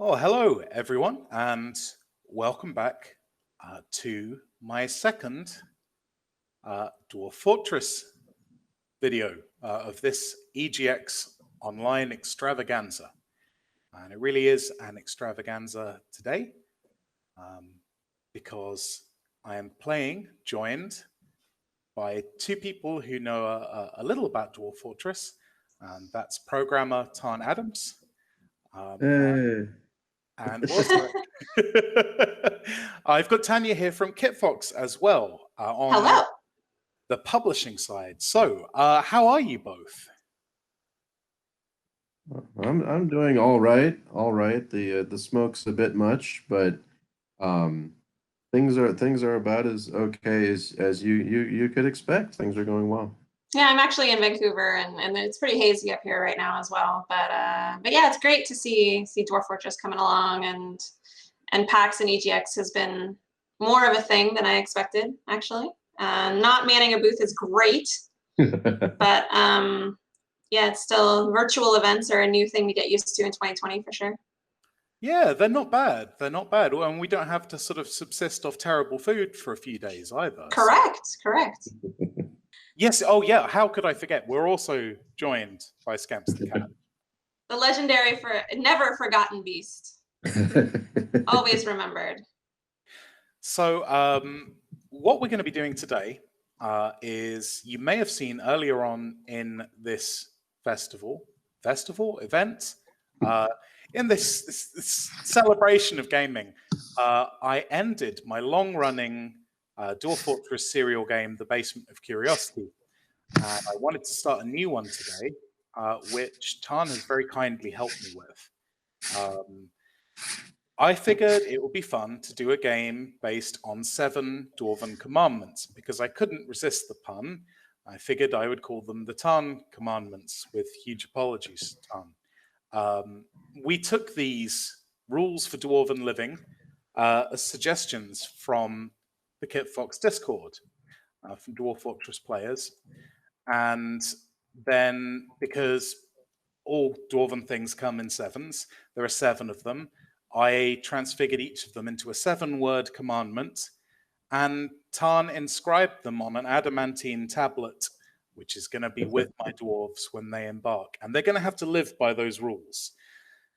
Oh, hello everyone, and welcome back to my second Dwarf Fortress video of this EGX online extravaganza. And it really is an extravaganza today because I am joined by two people who know a little about Dwarf Fortress, and that's programmer Tarn Adams. Hey. And also, I've got Tanya here from Kitfox as well on Hello. the publishing side. So, how are you both? I'm doing all right. All right. The smoke's a bit much, but things are about as okay as you could expect. Things are going well. Yeah, I'm actually in Vancouver, and it's pretty hazy up here right now as well. But yeah, it's great to see Dwarf Fortress coming along, and PAX and EGX has been more of a thing than I expected, actually. Not manning a booth is great, but yeah, it's still virtual events are a new thing to get used to in 2020 for sure. Yeah, they're not bad. They're not bad, and we don't have to sort of subsist off terrible food for a few days either. Correct. Correct. Yes. Oh, yeah. How could I forget? We're also joined by Scamps the Cat. The legendary never forgotten beast. Always remembered. So, what we're going to be doing today is you may have seen earlier on in this event, in this celebration of gaming, I ended my long-running Dwarf Fortress serial game, The Basement of Curiosity. And I wanted to start a new one today, which Tarn has very kindly helped me with. I figured it would be fun to do a game based on 7 Dwarven commandments, because I couldn't resist the pun. I figured I would call them the Tarn commandments, with huge apologies, Tarn. We took these rules for Dwarven living as suggestions from the Kitfox Discord, from Dwarf Fortress players. And then, because all Dwarven things come in 7s, there are 7 of them, I transfigured each of them into a 7-word commandment, and Tarn inscribed them on an adamantine tablet, which is going to be with my dwarves when they embark. And they're going to have to live by those rules.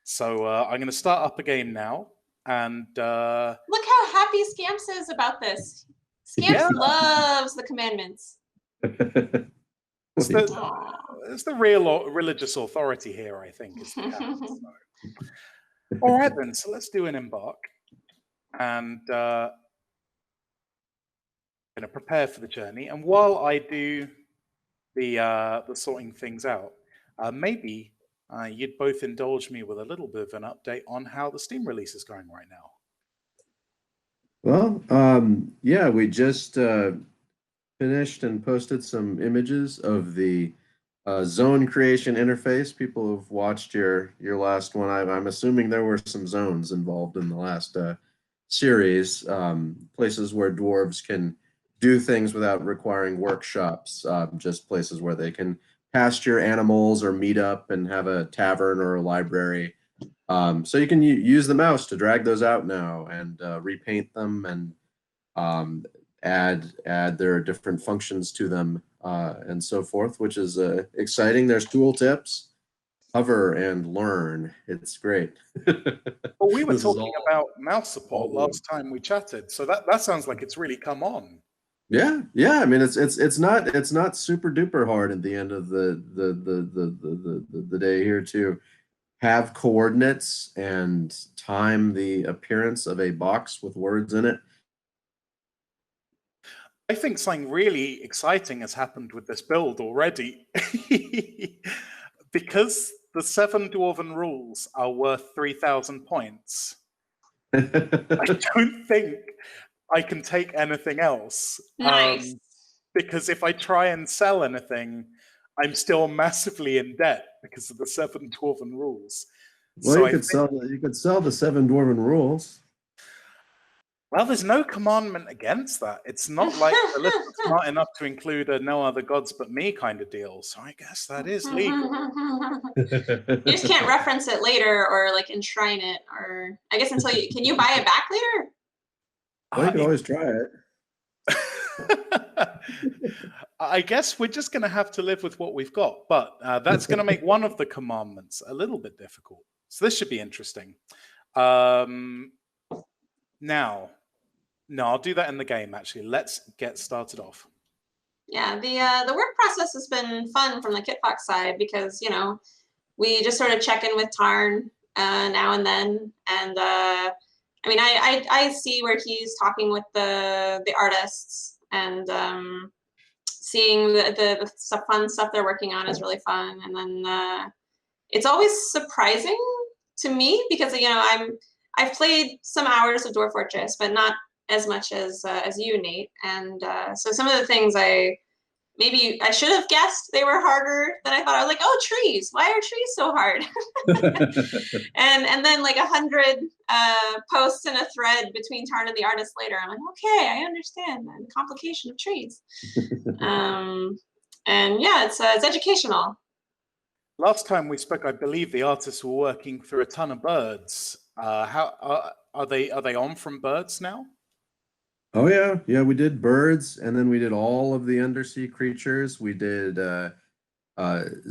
So I'm going to start up a game now. And look how happy Scamps is about this. Scamps loves the commandments. It's the real religious authority here, I think. Is the so. All right, then. So let's do an embark, and going to prepare for the journey. And while I do the sorting things out, maybe you'd both indulge me with a little bit of an update on how the Steam release is going right now. Well, yeah, we just finished and posted some images of the zone creation interface. People have watched your last one. I'm assuming there were some zones involved in the last series, places where dwarves can do things without requiring workshops, just places where they can pasture animals or meet up and have a tavern or a library. So you can use the mouse to drag those out now and repaint them and add their different functions to them and so forth, which is exciting. There's tool tips, hover and learn. It's great. Well, we were talking about mouse support last time we chatted, so that sounds like it's really come on. Yeah. I mean, it's not super duper hard at the end of the day here to have coordinates and time the appearance of a box with words in it. I think something really exciting has happened with this build already. Because the 7 Dwarven rules are worth 3,000 points. I don't think I can take anything else. Nice. Because if I try and sell anything, I'm still massively in debt because of the 7 Dwarven rules. Well, so you could sell the 7 Dwarven rules. Well, there's no commandment against that. It's not like the list was smart enough to include a no other gods but me kind of deal. So I guess that is legal. You just can't reference it later or like enshrine it, or I guess until you can you buy it back later? Well, you can always try it. I guess we're just going to have to live with what we've got, but that's going to make one of the commandments a little bit difficult. So this should be interesting. Now, no, I'll do that in the game, actually. Let's get started off. Yeah, the work process has been fun from the Kitfox side because, you know, we just sort of check in with Tarn now and then. And I mean, I see where he's talking with the artists, and seeing the fun stuff they're working on is really fun. And then it's always surprising to me because, you know, I've played some hours of Dwarf Fortress, but not as much as you, Nate. And so some of the things maybe I should have guessed they were harder than I thought. I was like, oh, trees. Why are trees so hard? and then like 100 posts in a thread between Tarn and the artist later, I'm like, okay, I understand the complication of trees. And yeah, it's educational. Last time we spoke, I believe the artists were working through a ton of birds. How are they on from birds now? Oh yeah, we did birds, and then we did all of the undersea creatures. We did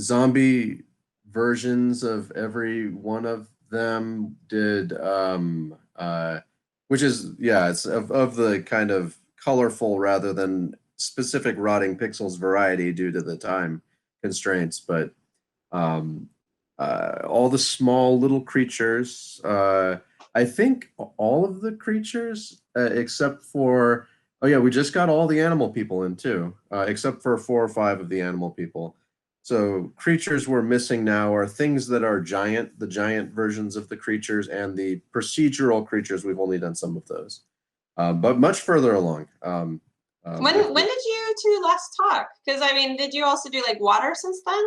zombie versions of every one of them. Did which is it's of the kind of colorful rather than specific rotting pixels variety due to the time constraints, but all the small little creatures. I think all of the creatures, except for, we just got all the animal people in too, except for 4 or 5 of the animal people. So creatures we're missing now are things that are giant, the giant versions of the creatures, and the procedural creatures. We've only done some of those, but much further along. When did you two last talk? Because I mean, did you also do like water since then?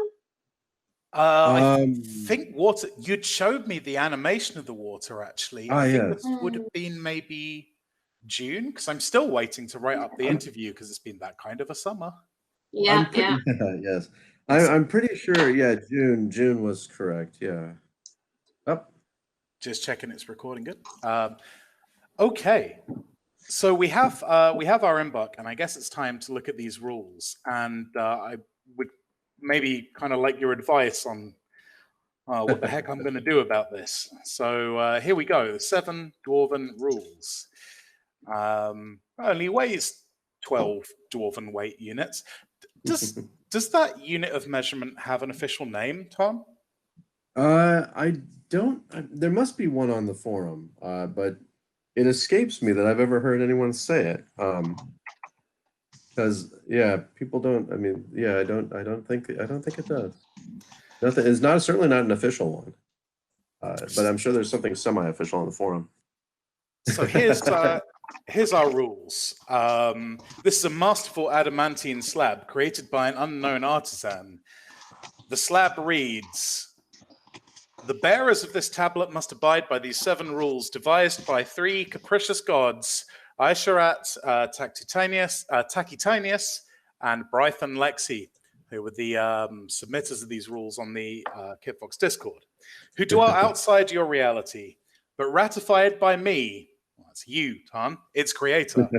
I think water. You'd showed me the animation of the water, actually. I think this would have been maybe June, because I'm still waiting to write up the interview because it's been that kind of a summer. Yeah. Yes, I'm pretty sure. Yeah, June was correct. Yeah. Up. Just checking it's recording good. Okay, so we have our inbox, and I guess it's time to look at these rules. And I would maybe kind of like your advice on what the heck I'm going to do about this. So here we go. 7 Dwarven rules. Only weighs 12 Dwarven weight units. Does that unit of measurement have an official name, Tom? I don't. There must be one on the forum, but it escapes me that I've ever heard anyone say it. Because people don't. I mean, I don't think it does. Nothing. It's not certainly not an official one. But I'm sure there's something semi-official on the forum. So here's our rules. This is a masterful adamantine slab created by an unknown artisan. The slab reads: the bearers of this tablet must abide by these 7 rules devised by 3 capricious gods, Aisharat, Tachytinius, and Brython Lexi, who were the submitters of these rules on the Kitfox Discord, who dwell outside your reality, but ratified by me. Well, that's you, Tarn, its creator.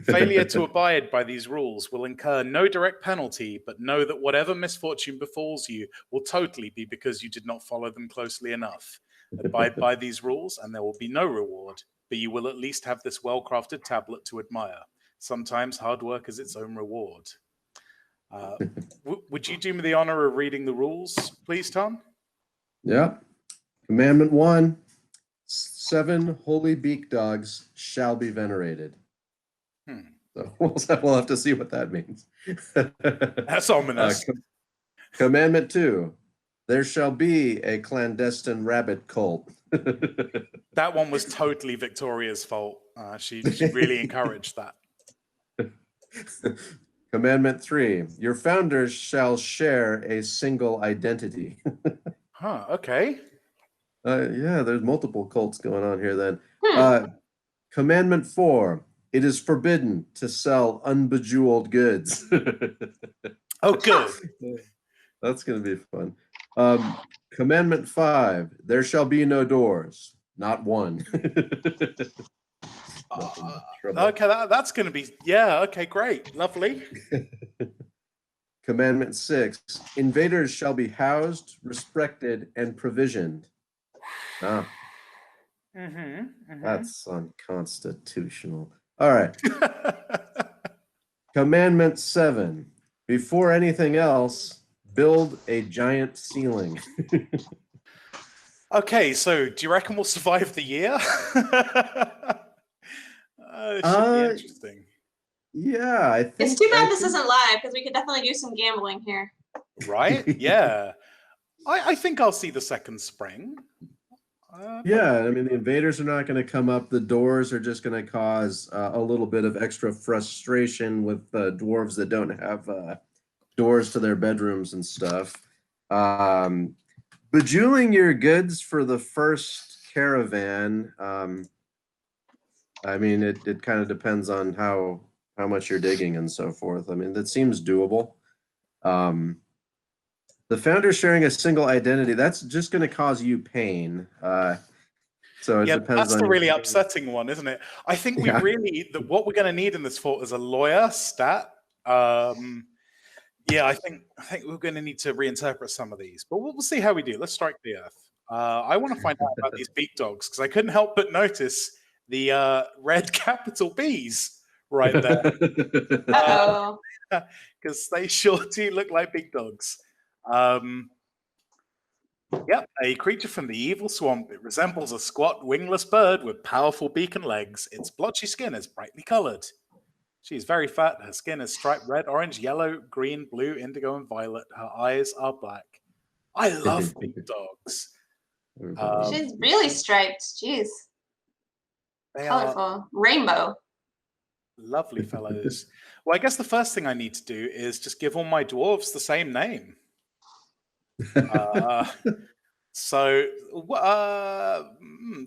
Failure to abide by these rules will incur no direct penalty, but know that whatever misfortune befalls you will totally be because you did not follow them closely enough. Abide by these rules, and there will be no reward, but you will at least have this well-crafted tablet to admire. Sometimes hard work is its own reward. Would you do me the honor of reading the rules, please, Tom? Yeah. Commandment 1, 7 holy beak dogs shall be venerated. So we'll have to see what that means. That's ominous. Commandment 2, there shall be a clandestine rabbit cult. That one was totally Victoria's fault. She really encouraged that. Commandment 3, your founders shall share a single identity. Okay. There's multiple cults going on here then. Commandment 4. It is forbidden to sell unbejeweled goods. Oh, good. That's going to be fun. Commandment 5. There shall be no doors. Not one. Okay, that's going to be, yeah, okay, great. Lovely. Commandment 6. Invaders shall be housed, respected, and provisioned. That's unconstitutional. All right. Commandment 7. Before anything else, build a giant ceiling. Okay, so do you reckon we'll survive the year? It should be interesting. Yeah, I think It's too bad this isn't live because we could definitely do some gambling here. Right? Yeah. I think I'll see the second spring. Yeah, I mean, the invaders are not going to come up. The doors are just going to cause a little bit of extra frustration with dwarves that don't have doors to their bedrooms and stuff. Bejeweling your goods for the first caravan. I mean, it kind of depends on how much you're digging and so forth. I mean, that seems doable. The founder sharing a single identity, that's just going to cause you pain. So it depends that's on the really upsetting one, isn't it? I think we really, what we're going to need in this fort is a lawyer stat. Yeah, I think we're going to need to reinterpret some of these, but we'll see how we do. Let's strike the earth. I want to find out about these beak dogs because I couldn't help but notice the red capital B's right there. Because they sure do look like big dogs. Yep, a creature from the evil swamp. It resembles a squat, wingless bird with powerful beak and legs. Its blotchy skin is brightly colored. She's very fat. Her skin is striped red, orange, yellow, green, blue, indigo, and violet. Her eyes are black. I love beak dogs. She's really striped. Jeez. Colorful. Rainbow. Lovely fellows. Well, I guess the first thing I need to do is just give all my dwarves the same name. So,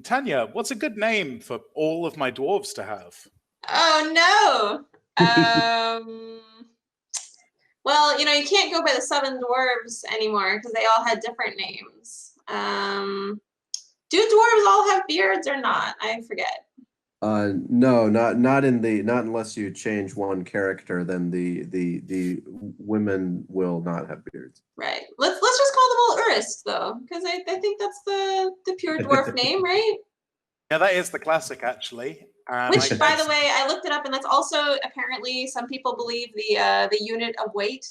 Tanya, what's a good name for all of my dwarves to have? Oh, no. Well, you can't go by the 7 dwarves anymore because they all had different names. Do dwarves all have beards or not? I forget. No, not unless you change one character, then the women will not have beards. Right. Let's just call them all Urists though, because I think that's the pure dwarf name, right? Yeah, that is the classic actually. Which, by the way, I looked it up, and that's also apparently some people believe the unit of weight.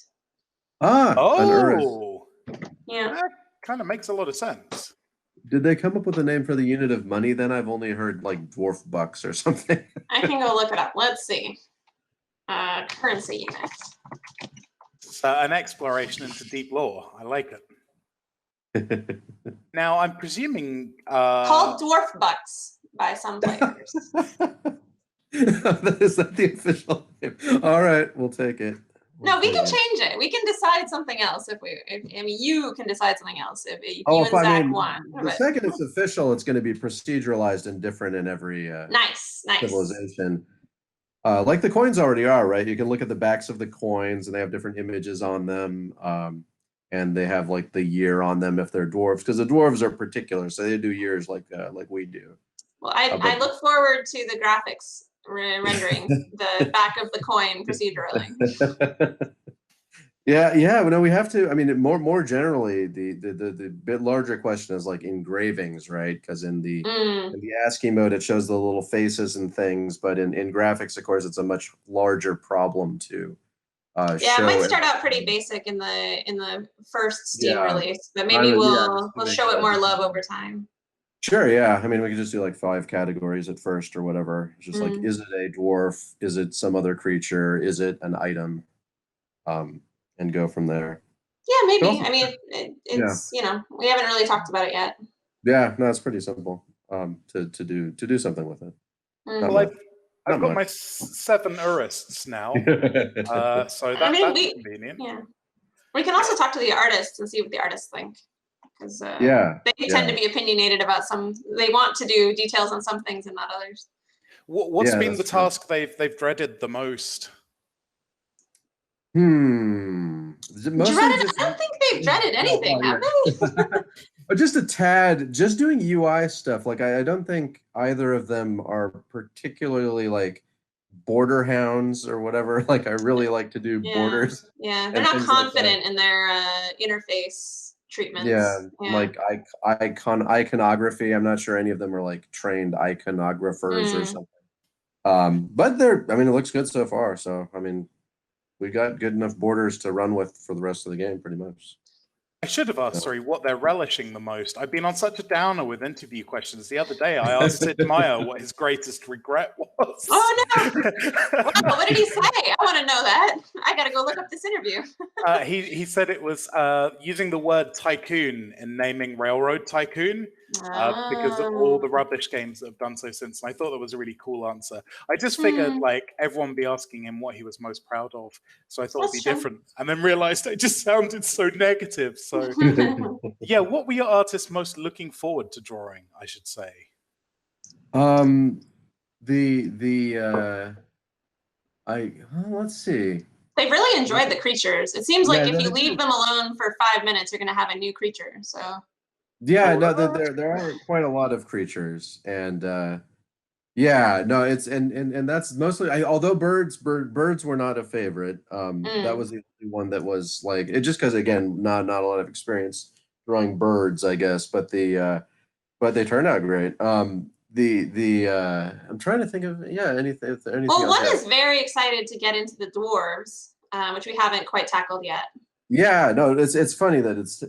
An Urist. Yeah. That kind of makes a lot of sense. Did they come up with a name for the unit of money? Then I've only heard like dwarf bucks or something. I can go look it up. Let's see. Currency unit. So an exploration into deep lore. I like it. Now I'm presuming called dwarf bucks by some players. Is that the official name? All right, we'll take it. No, we can change it. We can decide something else I mean, you can decide something else if you and Zach want. The second it's official, it's going to be proceduralized and different in every nice civilization. Like the coins already are, right? You can look at the backs of the coins, and they have different images on them, and they have like the year on them if they're dwarves, because the dwarves are particular, so they do years like we do. Well, I look forward to the graphics rendering the back of the coin procedurally. Yeah. No, we have to. I mean, more generally, the bit larger question is like engravings, right? Because in the ASCII mode, it shows the little faces and things, but in graphics, of course, it's a much larger problem to show. It might start out pretty basic in the first Steam release, but maybe we'll show it more love over time. Sure, yeah. I mean, we could just do like 5 categories at first or whatever. It's just like, is it a dwarf? Is it some other creature? Is it an item? And go from there. Yeah, maybe. I mean, it's we haven't really talked about it yet. Yeah, no, it's pretty simple to do something with it. Well, I've got my 7 Urists now, so that's convenient. Yeah, we can also talk to the artists and see what the artists think. Because they tend to be opinionated about some. They want to do details on some things and not others. What's Yeah, been the that's true. task they've dreaded the most? Is it mostly Dreaded? just? I don't think they've dreaded anything, Oh, have they? But just a tad, just doing UI stuff. Like I don't think either of them are particularly like border hounds or whatever. Like I really like to do Yeah, borders yeah. They're and not things like that. confident in their interface Yeah, treatments. Yeah. like iconography. I'm not sure any of them are like trained iconographers or Mm. something. But I mean, it looks good so far. So I mean, we got good enough borders to run with for the rest of the game, pretty much. I should have asked, So. sorry, what they're relishing the most. I've been on such a downer with interview questions. The other day, I asked Sid Meier what his greatest regret was. Oh no! Wow, what did he say? I want to know that. I got to go look up this interview. He said it was using the word tycoon in naming Railroad Tycoon because of all the rubbish games that have done so since. And I thought that was a really cool answer. I just figured like everyone would be asking him what he was most proud of, so I thought it'd be different. And then realized it just sounded so negative. So yeah, what were your artists most looking forward to drawing? I should say. Let's see. They've really enjoyed the creatures. It seems like if you leave them alone for 5 minutes, you're going to have a new creature. So yeah, no, there are quite a lot of creatures, and yeah, no, it's and that's mostly. Although birds were not a favorite. That was the only one that was like it, just because again, not a lot of experience drawing birds, I guess, but they turned out great. I'm trying to think of anything. Well, one is very excited to get into the dwarves, which we haven't quite tackled yet. Yeah, no, it's funny that it's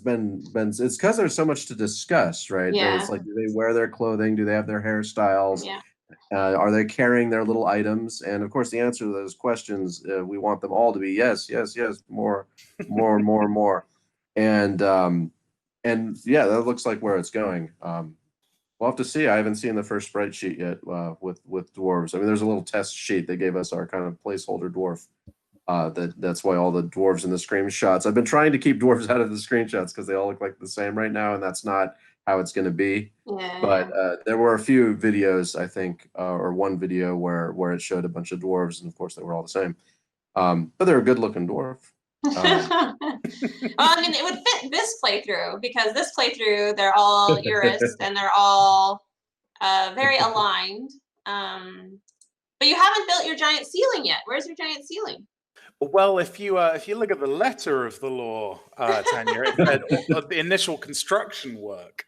been it's because there's so much to discuss, right? Yeah. It's like, do they wear their clothing? Do they have their hairstyles? Yeah. Are they carrying their little items? And of course, the answer to those questions, we want them all to be yes, more. And yeah, that looks like where it's going. We'll have to see. I haven't seen the first sprite sheet yet with dwarves. I mean, there's a little test sheet they gave us, our kind of placeholder dwarf. That's why all the dwarves in the screenshots. I've been trying to keep dwarves out of the screenshots because they all look like the same right now, and that's not how it's going to be. Yeah. But there were a few videos, I think, or one video where it showed a bunch of dwarves, and of course they were all the same. But they're a good-looking dwarf. Well, I mean, it would fit this playthrough because this playthrough they're all Urist and they're all very aligned. But you haven't built your giant ceiling yet. Where's your giant ceiling? Well, if you look at the letter of the law, Tanya, it said the initial construction work.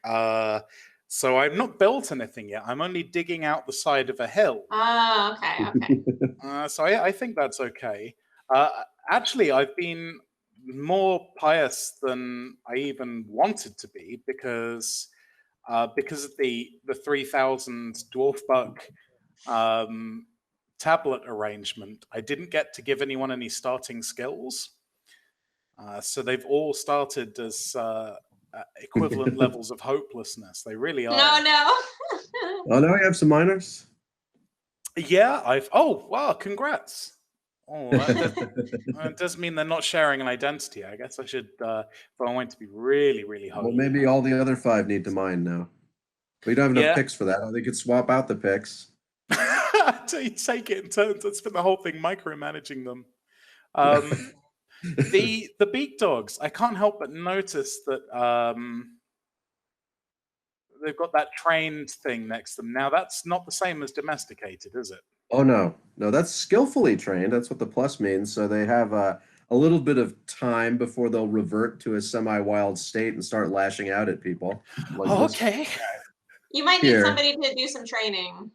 So I've not built anything yet. I'm only digging out the side of a hill. Oh, okay. So I think that's okay. Actually, I've been more pious than I even wanted to be because of the 3,000 dwarf buck tablet arrangement. I didn't get to give anyone any starting skills, so they've all started as equivalent levels of hopelessness. They really are. No. Oh, now we have some minors. Yeah, oh wow, congrats. Oh, that does mean they're not sharing an identity. I guess I should, if I want to be really, really holy. Well, maybe all the other 5 need to mine now. We don't have enough picks for that. They could swap out the picks. You take it in turns. That's been the whole thing, micromanaging them. The beak dogs, I can't help but notice that they've got that trained thing next to them. Now, that's not the same as domesticated, is it? Oh, no, that's skillfully trained. That's what the plus means. So they have a little bit of time before they'll revert to a semi-wild state and start lashing out at people. Like okay. You might need somebody to do some training.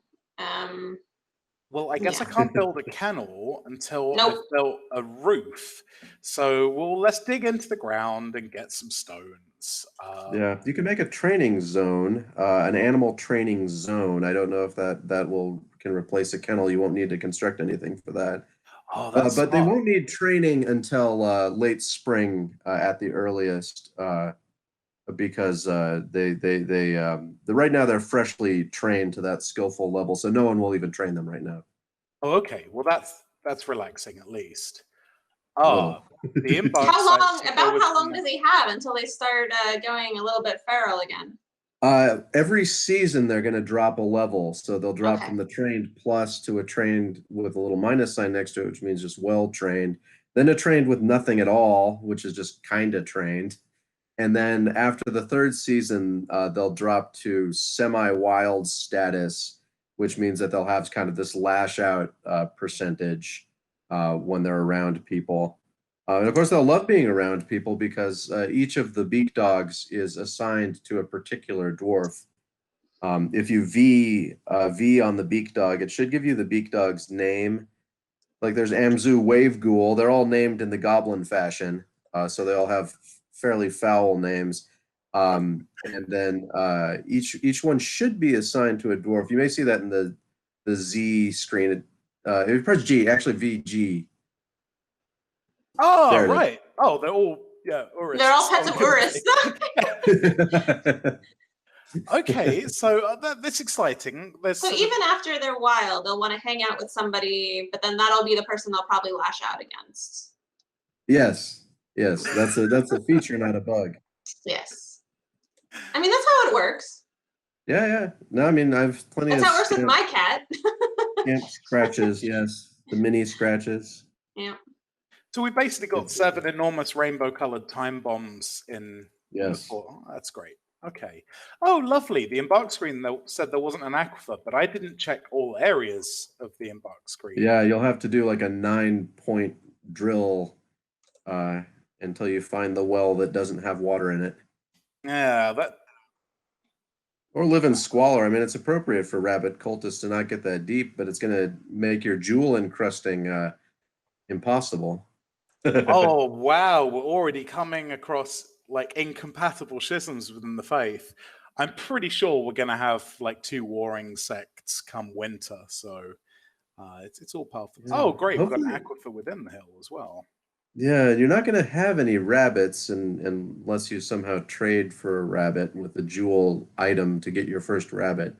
Well, I guess I can't build a kennel until I've built a roof. So let's dig into the ground and get some stones. Yeah, you can make a training zone, an animal training zone. I don't know if that can replace a kennel. You won't need to construct anything for that. Oh, that's but they won't need training until late spring at the earliest, because right now they're freshly trained to that skillful level, so no one will even train them right now. Oh, okay. Well, that's relaxing at least. The inbox. How long does he have until they start going a little bit feral again? Every season they're going to drop a level, so they'll drop Okay. from the trained plus to a trained with a little minus sign next to it, which means just well trained. Then a trained with nothing at all, which is just kind of trained. And then after the third season, they'll drop to semi-wild status, which means that they'll have kind of this lash out percentage when they're around people. And of course, they'll love being around people because each of the beak dogs is assigned to a particular dwarf. If you V on the beak dog, it should give you the beak dog's name. Like there's Amzu Wave Ghoul. They're all named in the goblin fashion, so they all have fairly foul names. And then each one should be assigned to a dwarf. You may see that in the Z screen. If you press G, actually VG. Oh, There it is. right. Oh, they're all Urus. They're all pets of Urus. Okay, so that's exciting. So even after they're wild, they'll want to hang out with somebody, but then that'll be the person they'll probably lash out against. Yes, that's a feature, not a bug. Yes. I mean, that's how it works. Yeah. No, I mean, I've plenty That's of how it works with my cat. scamp scratches, yes. The mini scratches. Yeah. So we basically got 7 enormous rainbow-colored time bombs in the fort. Oh, that's great. Okay. Oh, lovely. The embark screen said there wasn't an aquifer, but I didn't check all areas of the embark screen. Yeah, you'll have to do like a 9-point drill until you find the well that doesn't have water in it. Yeah, that. Or live in squalor. I mean, it's appropriate for rabbit cultists to not get that deep, but it's going to make your jewel encrusting impossible. Oh, wow. We're already coming across like incompatible schisms within the faith. I'm pretty sure we're going to have like 2 warring sects come winter. So it's all powerful. Yeah. Oh, great. We've got an Hopefully- aquifer within the hill as well. Yeah, you're not going to have any rabbits unless you somehow trade for a rabbit with a jewel item to get your first rabbit.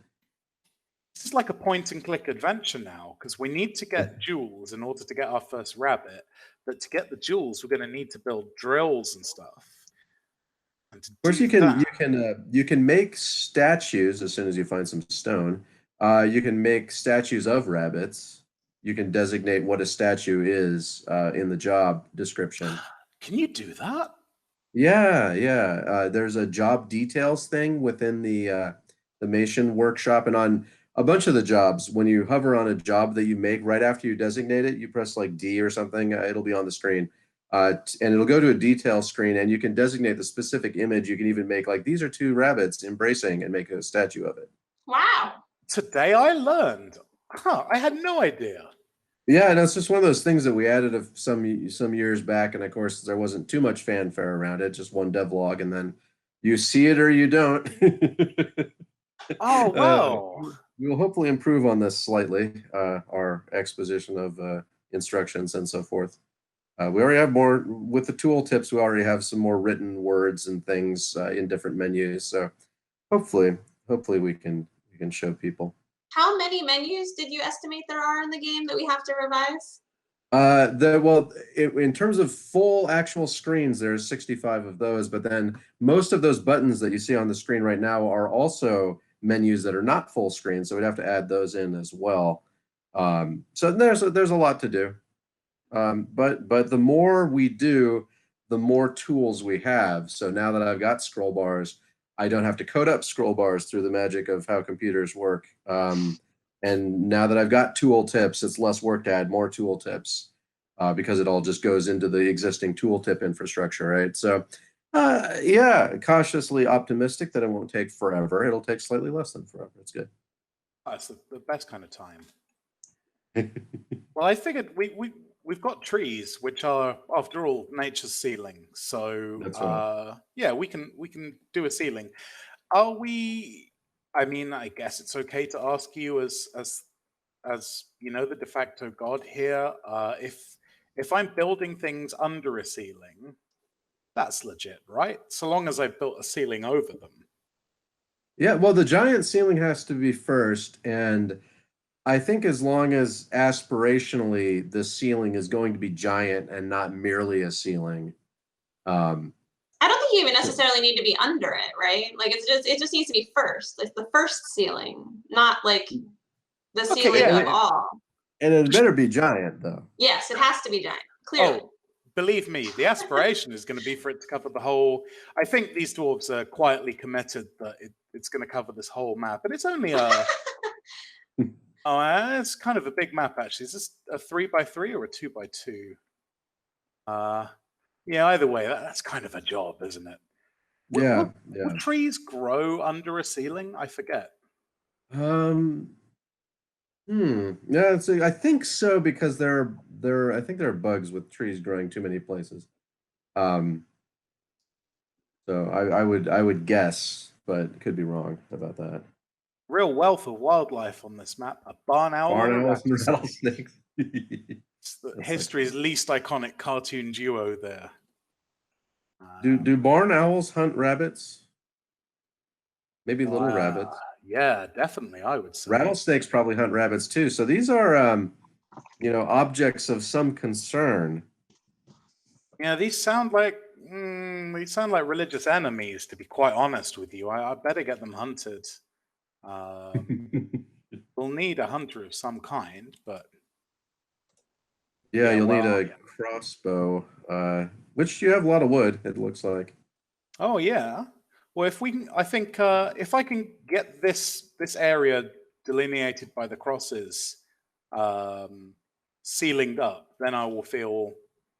This is like a point and click adventure now because we need to get jewels in order to get our first rabbit. But to get the jewels, we're going to need to build drills and stuff. And Of course, you can make statues as soon as you find some stone. You can make statues of rabbits. You can designate what a statue is in the job description. Can you do that? Yeah. There's a job details thing within the Mation workshop, and on a bunch of the jobs, when you hover on a job that you make right after you designate it, you press like D or something, it'll be on the screen. And it'll go to a detail screen, and you can designate the specific image. You can even make like, these are 2 rabbits embracing, and make a statue of it. Wow. Today I learned. I had no idea. Yeah, and it's just one of those things that we added some years back, and of course there wasn't too much fanfare around it, just one devlog, and then you see it or you don't. Oh, wow. We will hopefully improve on this slightly, our exposition of instructions and so forth. We already have more with the tool tips. We already have some more written words and things in different menus. So hopefully we can show people. How many menus did you estimate there are in the game that we have to revise? In terms of full actual screens, there's 65 of those, but then most of those buttons that you see on the screen right now are also menus that are not full screen, so we'd have to add those in as well. So there's a lot to do. But the more we do, the more tools we have. So now that I've got scroll bars, I don't have to code up scroll bars through the magic of how computers work. And now that I've got tool tips, it's less work to add more tool tips because it all just goes into the existing tooltip infrastructure, right? So yeah, cautiously optimistic that it won't take forever. It'll take slightly less than forever. It's good. That's the best kind of time. Well, I figured we've got trees, which are, after all, nature's ceiling. So That's right. yeah, we can do a ceiling. Are we? I mean, I guess it's okay to ask you, as you know, the de facto god here. If I'm building things under a ceiling, that's legit, right? So long as I've built a ceiling over them. Yeah, well, the giant ceiling has to be first, and I think as long as aspirationally the ceiling is going to be giant and not merely a ceiling. I I don't think you even necessarily need to be under it, right? Like it just needs to be first. Like the first ceiling, not like the ceiling yeah. of all. And it better be giant, though. Yes, it has to be giant. Clearly. Oh, believe me, the aspiration is going to be for it to cover the whole. I think these dwarves are quietly committed that it's going to cover this whole map, and it's only a. It's kind of a big map actually. Is this a 3x3 or a 2x2? Yeah, either way, that's kind of a job, isn't it? Yeah, Would trees grow under a ceiling? I forget. Yeah, I think so, because I think there are bugs with trees growing too many places. So I would guess, but could be wrong about that. Real wealth of wildlife on this map. A barn owl and a rattlesnake. It's history's least iconic cartoon duo there. Do barn owls hunt rabbits? Maybe little rabbits. Yeah, definitely, I would say. Rattlesnakes probably hunt rabbits too. So these are, objects of some concern. Yeah, these sound like religious enemies. To be quite honest with you, I better get them hunted. We'll need a hunter of some kind, but you'll need a crossbow. Which you have a lot of wood, it looks like. Oh yeah. Well, if I can get this area delineated by the crosses, ceilinged up, then I will feel.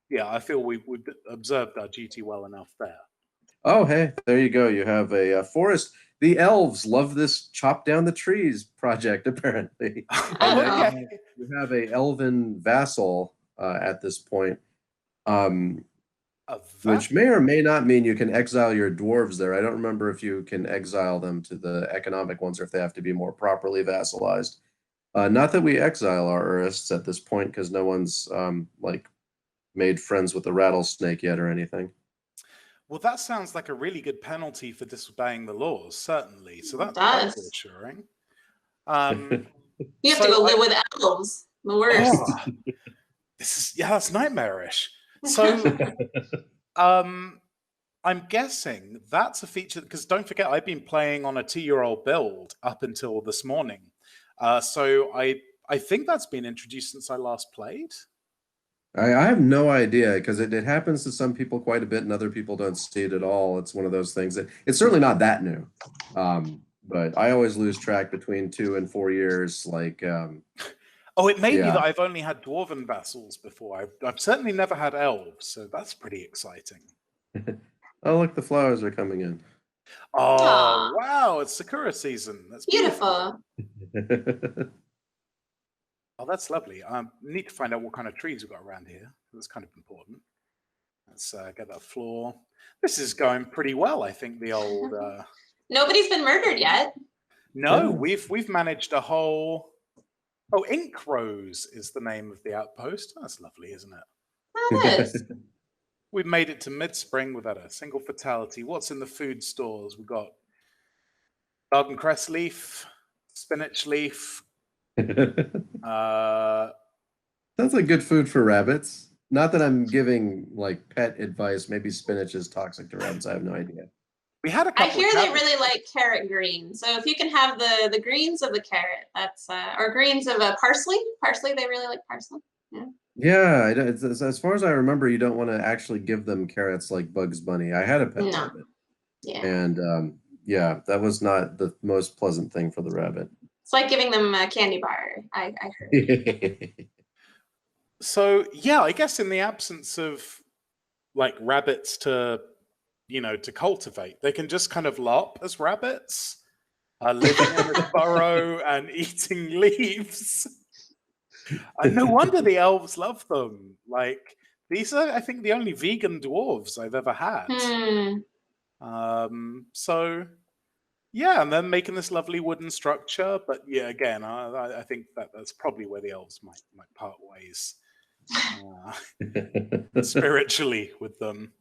Yeah, I feel we've observed our duty well enough there. Oh, hey, there you go. You have a forest. The elves love this chop down the trees project, apparently. Okay. You have a elven vassal at this point, which may or may not mean you can exile your dwarves there. I don't remember if you can exile them to the economic ones or if they have to be more properly vassalized. Not that we exile our Urists at this point, because no one's made friends with the rattlesnake yet or anything. Well, that sounds like a really good penalty for disobeying the laws, certainly. So that's reassuring. You have to go live with elves. The worst. That's nightmarish. So, I'm guessing that's a feature, because don't forget, I've been playing on a 2-year-old build up until this morning. So I think that's been introduced since I last played. I have no idea, because it happens to some people quite a bit and other people don't see it at all. It's one of those things that it's certainly not that new. But I always lose track between 2 and 4 years. It may be that I've only had dwarven vassals before. I've certainly never had elves, so that's pretty exciting. Oh, look, the flowers are coming in. Oh, Aww. Wow, it's Sakura season. That's Beautiful. Oh, that's lovely. Need to find out what kind of trees we've got around here. That's kind of important. Let's get that floor. This is going pretty well, I think. The old Nobody's been murdered yet. No, we've managed a whole. Oh, Ink Rose is the name of the outpost. That's lovely, isn't it? That is. We've made it to mid-spring without a single fatality. What's in the food stores? We've got garden cress leaf, spinach leaf. Sounds like good food for rabbits. Not that I'm giving pet advice. Maybe spinach is toxic to rabbits. I have no idea. We had a I couple hear of they really like carrot green. So if you can have the greens of the carrot, that's or greens of parsley. Parsley, they really like parsley. Yeah, as far as I remember, you don't want to actually give them carrots like Bugs Bunny. I had a pet rabbit. Yeah. And that was not the most pleasant thing for the rabbit. It's like giving them a candy bar. I heard. So yeah, I guess in the absence of rabbits to cultivate, they can just kind of LARP as rabbits, living in a burrow and eating leaves. And no wonder the elves love them. These are, I think, the only vegan dwarves I've ever had. So yeah, and then making this lovely wooden structure. But yeah, again, I think that's probably where the elves might part ways spiritually with them.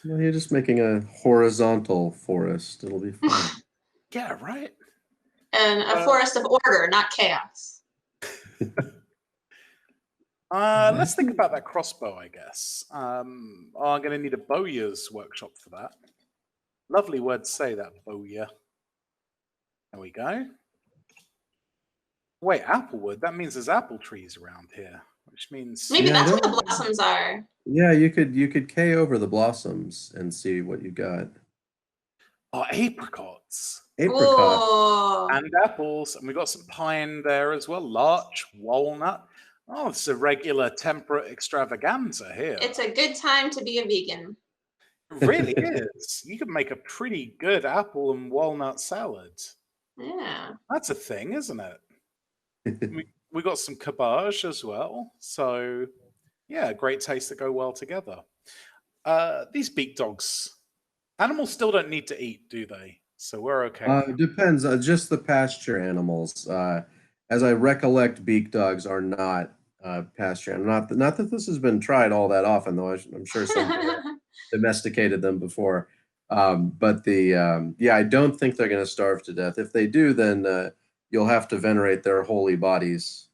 Well, you're just making a horizontal forest. It'll be fine. Yeah, right. And a forest of order, not chaos. Let's think about that crossbow, I guess. I'm going to need a bowyer's workshop for that. Lovely word to say, that, bowyer. There we go. Wait, applewood? That means there's apple trees around here, which means... Maybe Yeah, that's what the blossoms are. Yeah, you could K over the blossoms and see what you got. Oh, apricots. Apricot. Ooh. And apples. And we got some pine there as well. Larch, walnut. Oh, it's a regular temperate extravaganza here. It's a good time to be a vegan. It really is. You could make a pretty good apple and walnut salad. Yeah. That's a thing, isn't it? We got some cabbage as well. So, yeah, great taste that go well together. These beak dogs, animals still don't need to eat, do they? So we're okay. Depends. Just the pasture animals. As I recollect, beak dogs are not pasture. Not that this has been tried all that often, though. I'm sure some domesticated them before. But I don't think they're going to starve to death. If they do, then you'll have to venerate their holy bodies.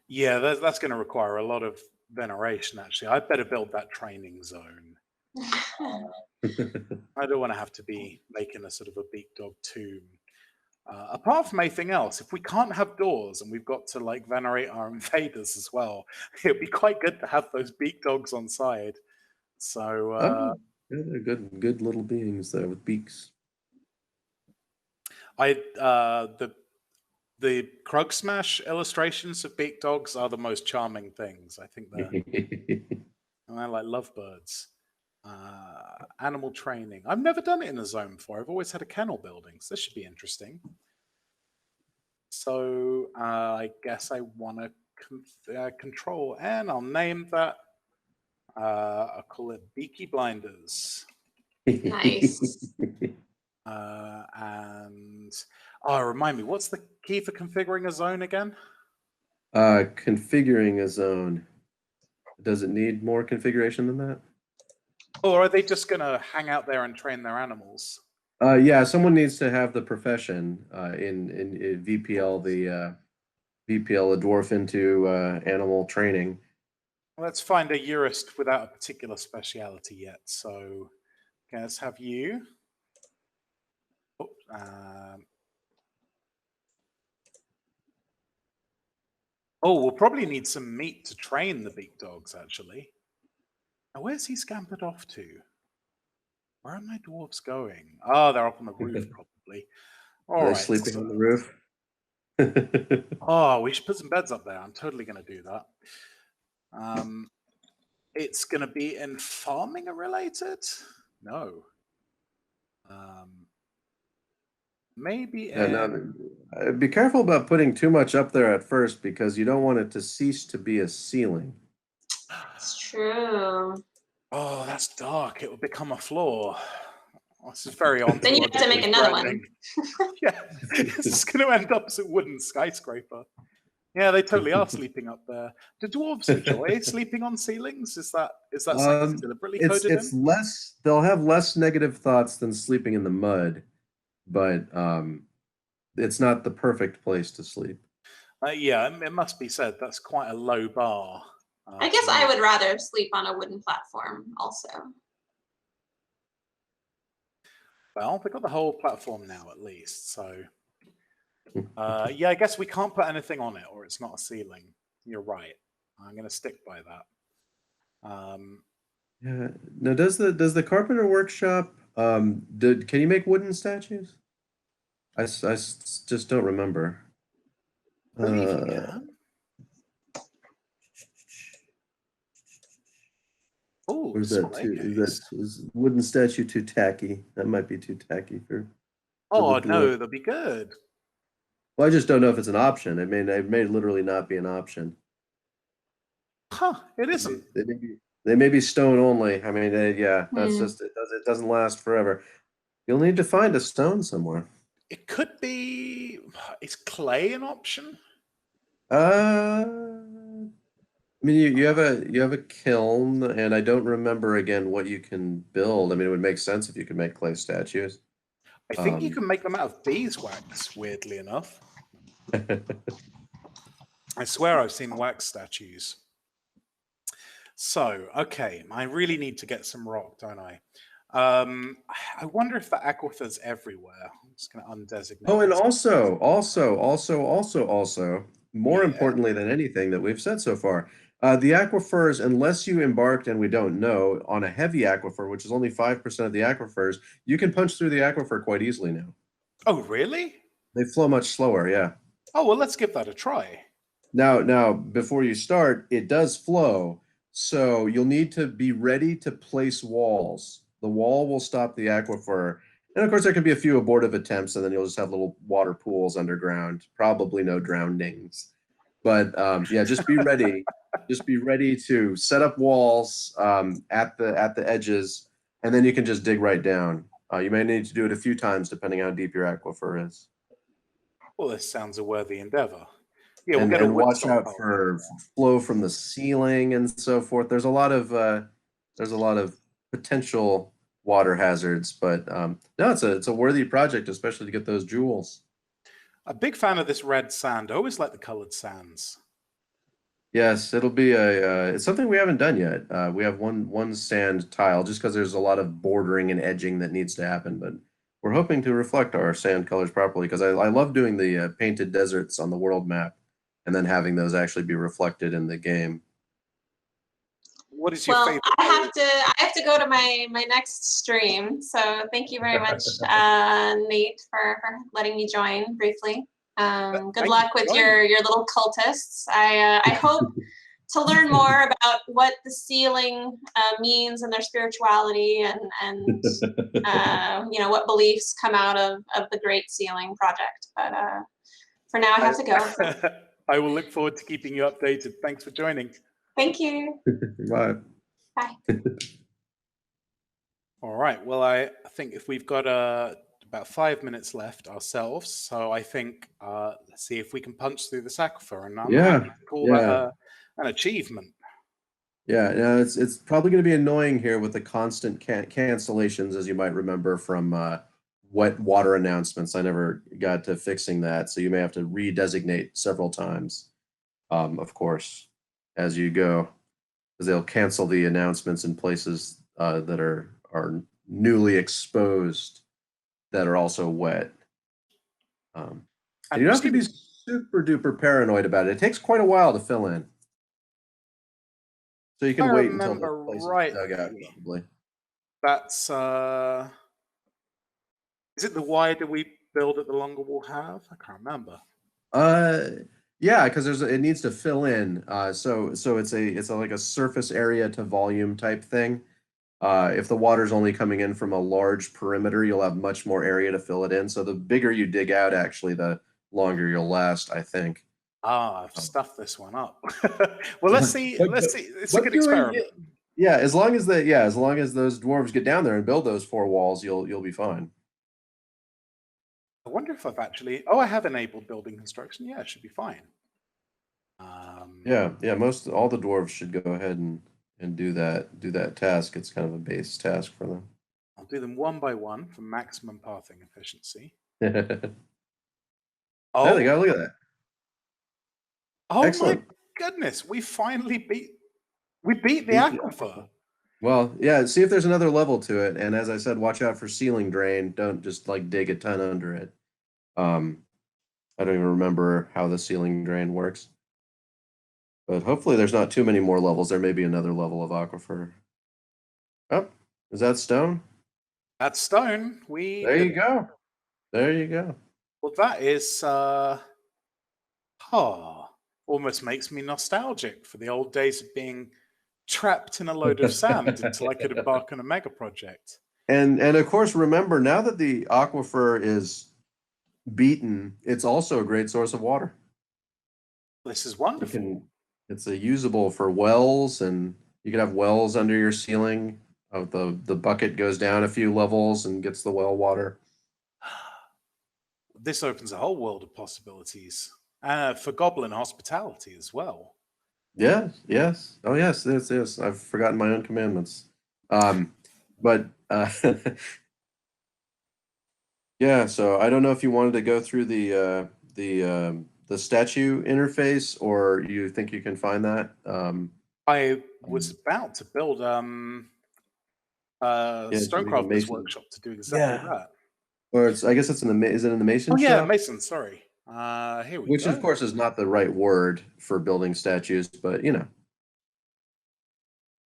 Yeah, that's going to require a lot of veneration, actually. I'd better build that training zone. I don't want to have to be making a sort of a beak dog tomb. Apart from anything else, if we can't have doors and we've got to like venerate our invaders as well, it'd be quite good to have those beak dogs on side. So yeah, they're good little beings there with beaks. The Krug Smash illustrations of beak dogs are the most charming things. I think they're like lovebirds. Animal training. I've never done it in a zone before. I've always had a kennel building, so this should be interesting. So I guess I want to control, and I'll name that. I'll call it Beaky Blinders. Nice. And remind me, what's the key for configuring a zone again? Configuring a zone. Does it need more configuration than that? Or are they just going to hang out there and train their animals? Yeah, someone needs to have the profession in VPL, the dwarf into animal training. Let's find a jurist without a particular speciality yet. So, okay, let's have you. We'll probably need some meat to train the beak dogs, actually. Now, where's he scampered off to? Where are my dwarves going? Oh, they're up on the roof, probably. All They're right. Sleeping on the roof. We should put some beds up there. I'm totally going to do that. It's going to be in farming related? No. Maybe be careful about putting too much up there at first, because you don't want it to cease to be a ceiling. It's true. Oh, that's dark. It will become a floor. Oh, this is very on. Then you have to make another one. Yeah, it's going to end up as a wooden skyscraper. Yeah, they totally are sleeping up there. Do dwarves enjoy sleeping on ceilings? Is that something deliberately coded it's in? less. They'll have less negative thoughts than sleeping in the mud, but it's not the perfect place to sleep. Yeah, it must be said that's quite a low bar. I guess I would rather sleep on a wooden platform also. Well, they've got the whole platform now at least, so... yeah, I guess we can't put anything on it or it's not a ceiling. You're right. I'm going to stick by that. Yeah. Now, does the carpenter workshop, can you make wooden statues? I just don't remember. I believe you can. Oh, is wooden statue too tacky? That might be too tacky for. Oh no, they'll be good. Well, I just don't know if it's an option. It may literally not be an option. Huh? It isn't. They may be stone only. I mean, that's just it doesn't last forever. You'll need to find a stone somewhere. It could be. Is clay an option? I mean, you have a kiln, and I don't remember again what you can build. I mean, it would make sense if you could make clay statues. I think you can make them out of beeswax, weirdly enough. I swear I've seen wax statues. So, okay, I really need to get some rock, don't I? I wonder if the aquifer's everywhere. I'm just going to undesignate Oh, and this. also, more Yeah. importantly than anything that we've said so far, the aquifers, unless you embarked, and we don't know, on a heavy aquifer, which is only 5% of the aquifers, you can punch through the aquifer quite easily now. Oh, really? They flow much slower, yeah. Oh, well, let's give that a try. Now, before you start, it does flow, so you'll need to be ready to place walls. The wall will stop the aquifer, and of course, there can be a few abortive attempts, and then you'll just have little water pools underground. Probably no drownings, but yeah, just be ready. Just be ready to set up walls at the edges, and then you can just dig right down. You may need to do it a few times depending how deep your aquifer is. Well, this sounds a worthy endeavor. Yeah, we'll and get a and wood watch out stockpile. for flow from the ceiling and so forth. There's a lot of potential water hazards, but no, it's a worthy project, especially to get those jewels. A big fan of this red sand. I always like the colored sands. Yes, it'll be it's something we haven't done yet. We have one sand tile just because there's a lot of bordering and edging that needs to happen, but we're hoping to reflect our sand colors properly because I love doing the painted deserts on the world map and then having those actually be reflected in the game. What is your Well, favorite? I have to go to my next stream. So thank you very much, Nate, for letting me join briefly. Good Thank luck you with for your little cultists. I hope to learn more about what the ceiling means and their spirituality and you know, what beliefs come out of the Great Ceiling Project. But for now, I have to go. So. I will look forward to keeping you updated. Thanks for joining. Thank you. Bye. Bye. All right. Well, I think if we've got about 5 minutes left ourselves, so I think let's see if we can punch through the aquifer, and I'm happy to call that an achievement. Yeah, no, it's probably going to be annoying here with the constant cancellations, as you might remember from wet water announcements. I never got to fixing that, so you may have to redesignate several times, of course, as you go, because they'll cancel the announcements in places that are newly exposed that are also wet. And you don't have to be super duper paranoid about it. It takes quite a while to fill in. So you can wait until the place is dug out, probably. That's is it the wider we build it, the longer we'll have? I can't remember. Yeah, because it needs to fill in. So it's like a surface area to volume type thing. If the water's only coming in from a large perimeter, you'll have much more area to fill it in. So the bigger you dig out, actually, the longer you'll last, I think. I've stuffed this one up. Well, let's see. Let's see. It's a good experiment. Yeah, as long as those dwarves get down there and build those 4 walls, you'll be fine. I wonder if I've actually. Oh, I have enabled building construction. Yeah, it should be fine. Yeah. All the dwarves should go ahead and do that task. It's kind of a base task for them. I'll do them one by one for maximum pathing efficiency. Oh, there you go. Look at that. Oh, excellent. My goodness, we finally beat the aquifer. Well, yeah, see if there's another level to it. And as I said, watch out for ceiling drain. Don't just like dig a ton under it. I don't even remember how the ceiling drain works. But hopefully there's not too many more levels. There may be another level of aquifer. Oh, is that stone? That's stone. There you go. There you go. Well, that is almost makes me nostalgic for the old days of being trapped in a load of sand until I could embark on a mega project. And of course, remember, now that the aquifer is beaten, it's also a great source of water. This is wonderful. It's usable for wells, and you can have wells under your ceiling. The bucket goes down a few levels and gets the well water. This opens a whole world of possibilities for goblin hospitality as well. Yes. Oh, yes. I've forgotten my own commandments. But yeah. So I don't know if you wanted to go through the statue interface, or you think you can find that. I was about to build Stonecrafters Workshop to do exactly that. Or I guess it's is it in the mason shop? Yeah, mason. Sorry. Here we Which, go. of course, is not the right word for building statues, but There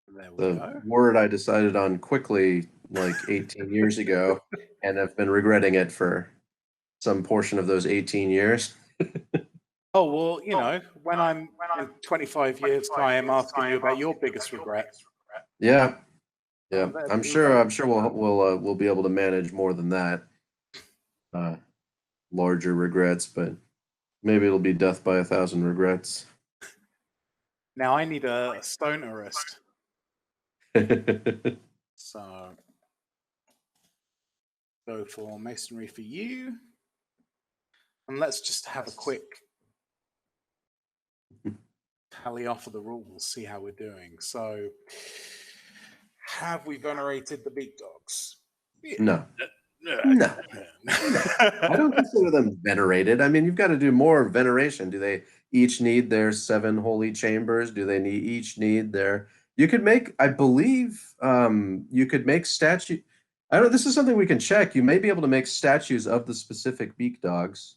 we the go. word I decided on quickly, like 18 years ago, and have been regretting it for some portion of those 18 years. Oh well, when I'm in 25 years' time asking you about your biggest regret. Yeah, yeah. there I'm we sure. go. I'm sure we'll be able to manage more than that. Larger regrets, but maybe it'll be death by 1,000 regrets. Now I need a stone arrest. So go for masonry for you. And let's just have a quick tally off of the rules, see how we're doing. So have we venerated the big dogs? No. No. I don't consider them venerated. I mean, you've got to do more veneration. Do they each need their 7 holy chambers? Do they each need their? You could make, I believe, you could make statue. I don't. This is something we can check. You may be able to make statues of the specific beak dogs.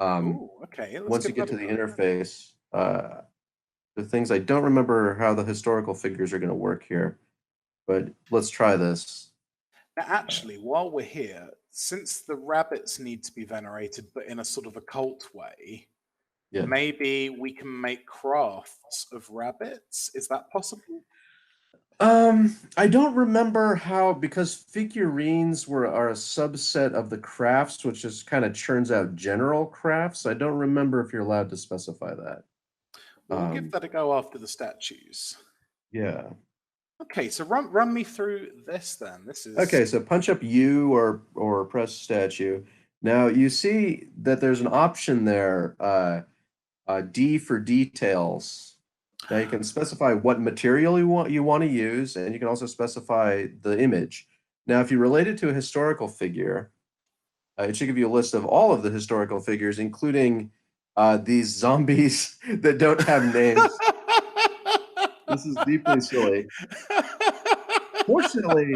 Ooh, okay. Once you get to the interface, the things I don't remember how the historical figures are going to work here, but let's try this. Now, actually, while we're here, since the rabbits need to be venerated, but in a sort of occult way, maybe we can make crafts of rabbits. Is that possible? I don't remember how, because figurines are a subset of the crafts, which just kind of churns out general crafts. I don't remember if you're allowed to specify that. We'll give that a go after the statues. Yeah. Okay, so run me through this then. This is okay. So punch up U or press statue. Now you see that there's an option there, D for details. Now you can specify what material you want to use, and you can also specify the image. Now, if you relate it to a historical figure, it should give you a list of all of the historical figures, including these zombies that don't have names. This is deeply silly. Fortunately,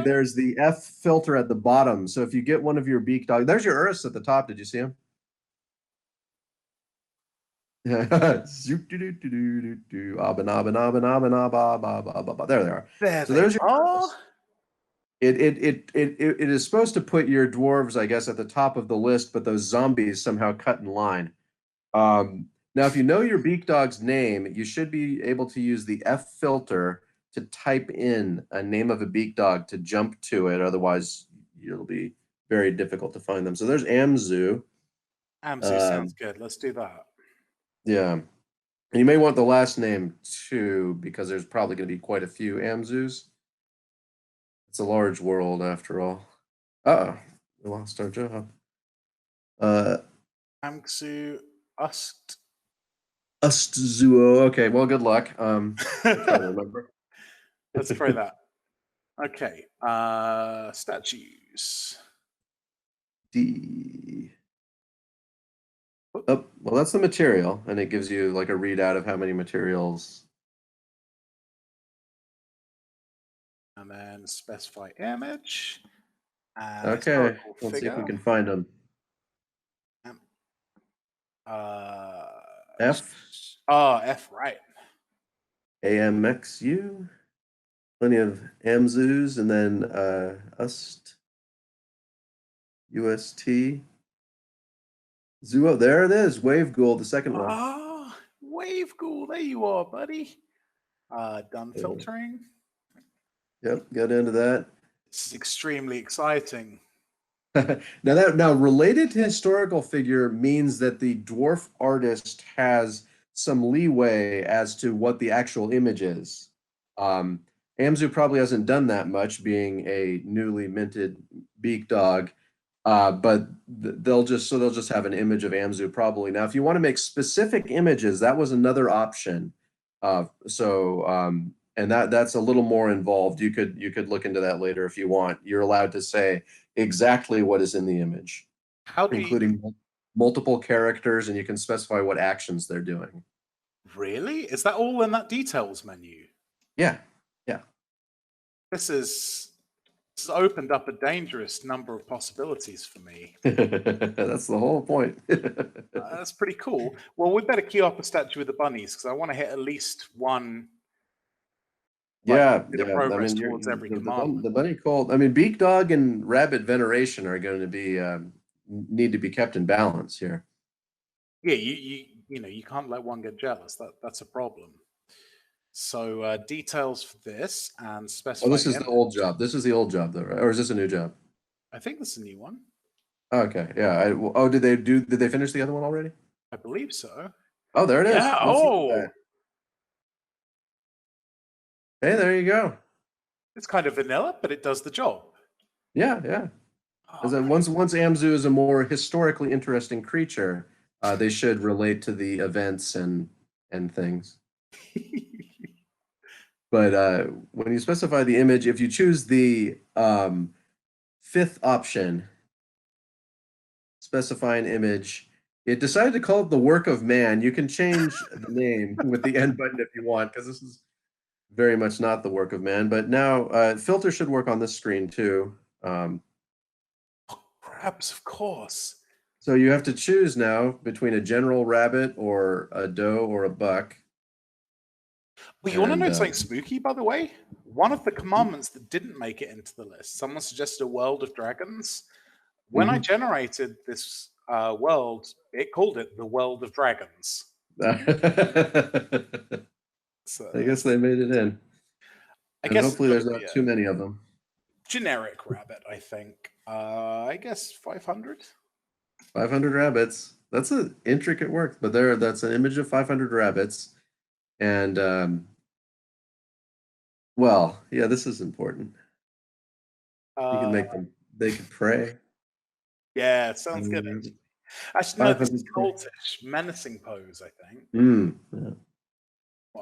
there's the F filter at the bottom. So if you get one of your beak dogs, there's your Urus at the top. Did you see him? There they are. So there's your. It is supposed to put your dwarves, I guess, at the top of the list, but those zombies somehow cut in line. Now, if you know your beak dog's name, you should be able to use the F filter to type in a name of a beak dog to jump to it. Otherwise, it'll be very difficult to find them. So there's Amzu. Amzu sounds good. Let's do that. Yeah. And you may want the last name too, because there's probably going to be quite a few Amzus. It's a large world after all. Uh-oh. We lost our job. Amzu Ustzuo. Okay, well, good luck. I'm trying to remember. Let's try that. Okay. Statues. D. Oh, well, that's the material, and it gives you like a readout of how many materials. And then specify image. Okay, let's see if we can find them. F. Oh, F, right. AMXU. Plenty of Amzus, and then UST. Zuo, there it is. Wave Ghoul, the second one. Ah, Wave Ghoul, there you are, buddy. Done filtering. Yep, got into that. This is extremely exciting. Now related to historical figure means that the dwarf artist has some leeway as to what the actual image is. Amzu probably hasn't done that much, being a newly minted beak dog, but they'll just have an image of Amzu probably. Now, if you want to make specific images, that was another option. And that's a little more involved. You could look into that later if you want. You're allowed to say exactly what is in the image, including multiple characters, and you can specify what actions they're doing. Really? Is that all in that details menu? Yeah. This has opened up a dangerous number of possibilities for me. That's the whole point. That's pretty cool. Well, we better queue up a statue of the bunnies because I want to hit at least one. Bit of I progress mean, towards every commandment. the bunny cult. I mean, beak dog and rabbit veneration are going to be need to be kept in balance here. Yeah, you can't let one get jealous. That's a problem. So details for this and specify. Oh, this is the old job. This is the old job, though, right? Or is this a new job? I think this is a new one. Okay, yeah. Did they finish the other one already? I believe so. Oh, there it is. Yeah. Let's look at that. Hey, there you go. It's kind of vanilla, but it does the job. Yeah. Oh, Once Amzu is a more historically interesting creature, they should relate to the events and things. But when you specify the image, if you choose the fifth option, specify an image, it decided to call it the work of man. You can change the name with the end button if you want, because this is very much not the work of man. But now filter should work on this screen too. Perhaps, of course. So you have to choose now between a general rabbit or a doe or a buck. Well, you want to know something spooky, by the way? One of the commandments that didn't make it into the list, someone suggested a world of dragons. When I generated this world, it called it the world of dragons. So, I guess they made it in. I guess hopefully there's not too many of them. Generic rabbit, I think. I guess 500. 500 rabbits. That's an intricate work, but that's an image of 500 rabbits. And well, yeah, this is important. You can make them. They can pray. Yeah, it sounds good. Actually, no, this is cultish, menacing pose, I think. Yeah.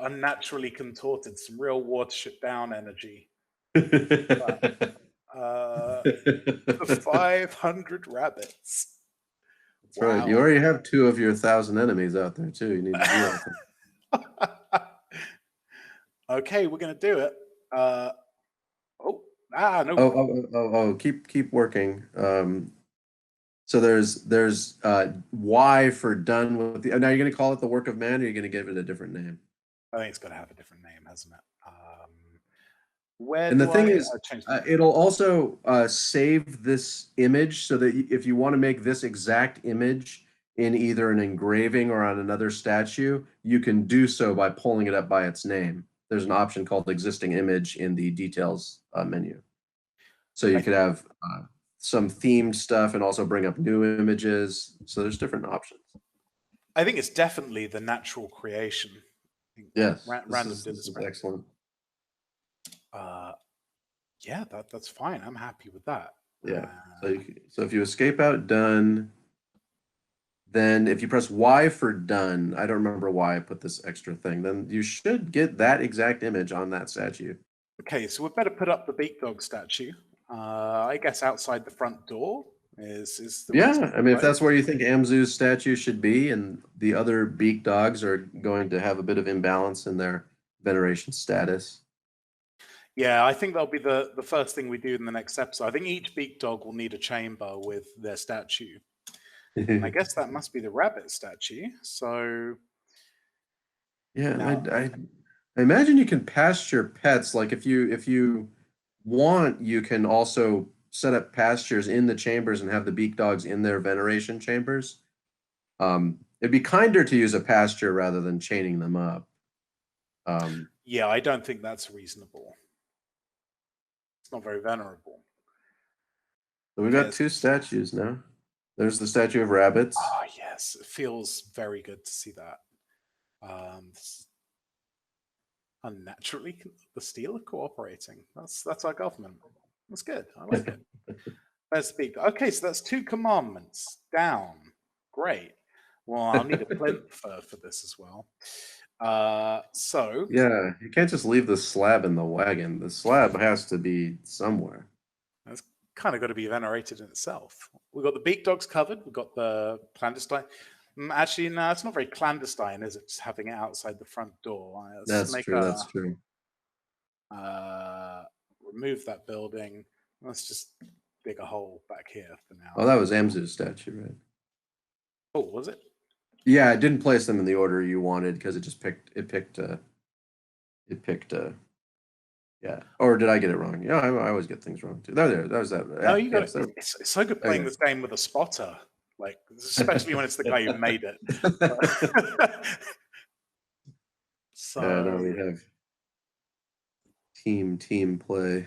Unnaturally contorted, some real watership down energy. 500 rabbits. That's right. You already have 2 of your 1,000 enemies out there too. You need to deal with them. Okay, we're gonna do it. No. Keep working. So there's Y for done with the. Now you're gonna call it the work of man, or you're gonna give it a different name? I think it's got to have a different name, hasn't it? And the thing is, it'll also save this image so that if you want to make this exact image in either an engraving or on another statue, you can do so by pulling it up by its name. There's an option called existing image in the details menu. So you could have some themed stuff and also bring up new images. So there's different options. I think it's definitely the natural creation. Yes, random this is excellent. Yeah, that's fine. I'm happy with that. Yeah. So if you escape out done, then if you press Y for done, I don't remember why I put this extra thing, then you should get that exact image on that statue. Okay, so we better put up the beak dog statue. I guess outside the front door is the reason, I mean, if that's where you think Amzu's statue should be, and the other beak dogs are going to have a bit of imbalance in their veneration status. Yeah, I think that'll be the first thing we do in the next episode. I think each beak dog will need a chamber with their statue. I guess that must be the rabbit statue. So yeah, I imagine you can pasture pets. Like if you want, you can also set up pastures in the chambers and have the beak dogs in their veneration chambers. It'd be kinder to use a pasture rather than chaining them up. Yeah, I don't think that's reasonable. It's not very venerable. So we've got 2 statues now. There's the statue of rabbits. Oh, yes. It feels very good to see that. Unnaturally, the steel of cooperating. That's our government. That's good. I like it. Let's speak. Okay, so that's 2 commandments down. Great. Well, I'll need a plinth for this as well. So yeah, you can't just leave the slab in the wagon. The slab has to be somewhere. That's kind of got to be venerated in itself. We've got the beak dogs covered. We've got the clandestine. Actually, no, it's not very clandestine, is it? Just having it outside the front door. Let's That's make true. That's true. remove that building. Let's just dig a hole back here for now. Oh, that was Amzu's statue, right? Oh, was it? Yeah, I didn't place them in the order you wanted because it just picked. Yeah. Or did I get it wrong? Yeah, I always get things wrong too. There. That was that. No, you got yes, it. It's so good playing this game with a spotter, like especially when it's the guy who made it. So yeah, no, we have team play.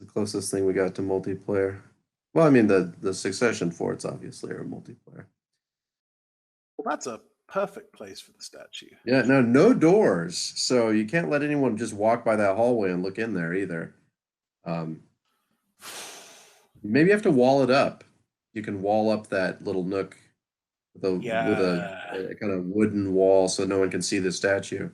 The closest thing we got to multiplayer. Well, I mean the Succession forts obviously are multiplayer. well, that's a perfect place for the statue. Yeah, no doors, so you can't let anyone just walk by that hallway and look in there either. Maybe you have to wall it up. You can wall up that little nook with a kind of wooden wall so no one can see the statue.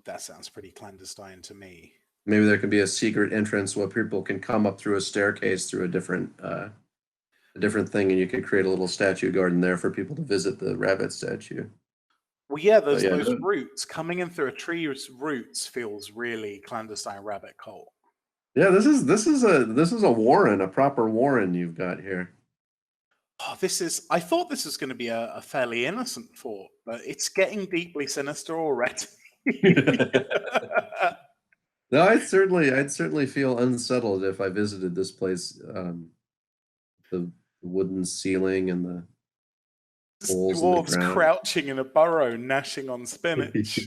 That sounds pretty clandestine to me. Maybe there can be a secret entrance where people can come up through a staircase through a different thing, and you could create a little statue garden there for people to visit the rabbit statue. Well, yeah, those roots coming in through a tree's roots feels really clandestine rabbit cult. Yeah, this is a warren, a proper warren you've got here. Oh, I thought this was going to be a fairly innocent fort, but it's getting deeply sinister already. No, I'd certainly feel unsettled if I visited this place. The wooden ceiling and the holes in the Dwarves ground. crouching in a burrow, gnashing on spinach.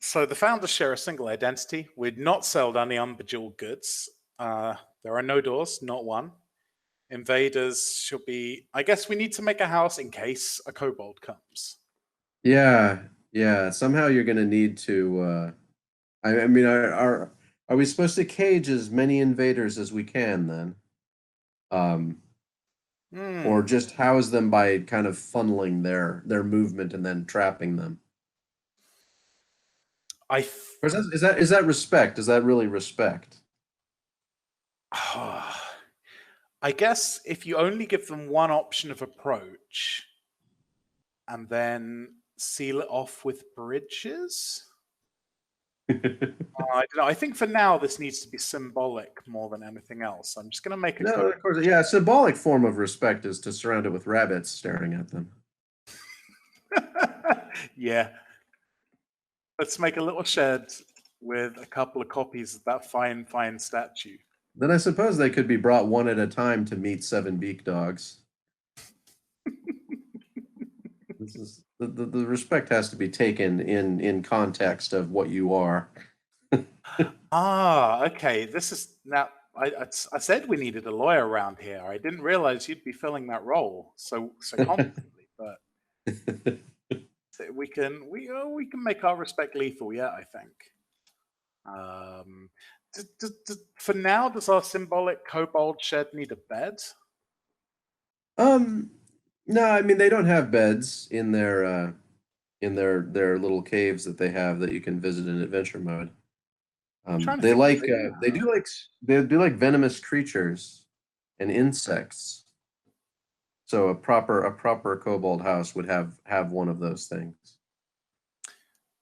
So the founders share a single identity. We'd not sold any unbejeweled goods. There are no doors, not one. Invaders should be. I guess we need to make a house in case a kobold comes. Yeah. Somehow you're going to need to. I mean, are we supposed to cage as many invaders as we can then? Or just house them by kind of funneling their movement and then trapping them? Is that respect? Is that really respect? I guess if you only give them one option of approach and then seal it off with bridges. I don't know. I think for now this needs to be symbolic more than anything else. I'm just going to make a of course. Yeah, a symbolic form of respect is to surround it with rabbits staring at them. Yeah. Let's make a little shed with a couple of copies of that fine statue. Then I suppose they could be brought one at a time to meet 7 beak dogs. This is the respect has to be taken in context of what you are. Okay. This is now. I said we needed a lawyer around here. I didn't realize you'd be filling that role so confidently. But we can make our respect lethal. Yeah, I think. For now, does our symbolic kobold shed need a bed? No, I mean they don't have beds in their little caves that they have that you can visit in adventure mode. They do like venomous creatures and insects. So a proper kobold house would have one of those things.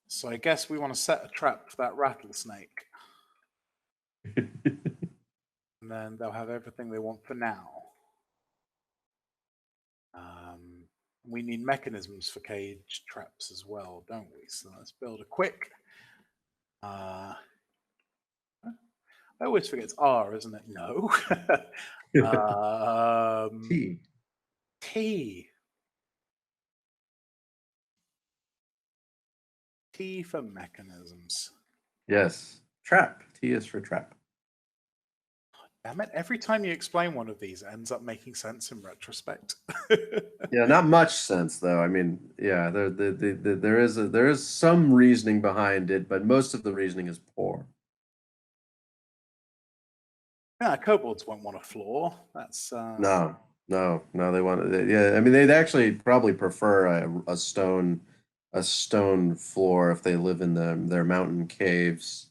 So I guess we want to set a trap for that rattlesnake. And then they'll have everything they want for now. We need mechanisms for cage traps as well, don't we? So let's build a quick. I always forget it's R, isn't it? No. T. T for mechanisms. Yes. Trap. T is for trap. Damn it. Every time you explain one of these, it ends up making sense in retrospect. Yeah, not much sense though. I mean, yeah, there is some reasoning behind it, but most of the reasoning is poor. Yeah, kobolds won't want a floor. That's No, they want it. Yeah, I mean, they'd actually probably prefer a stone floor if they live in their mountain caves.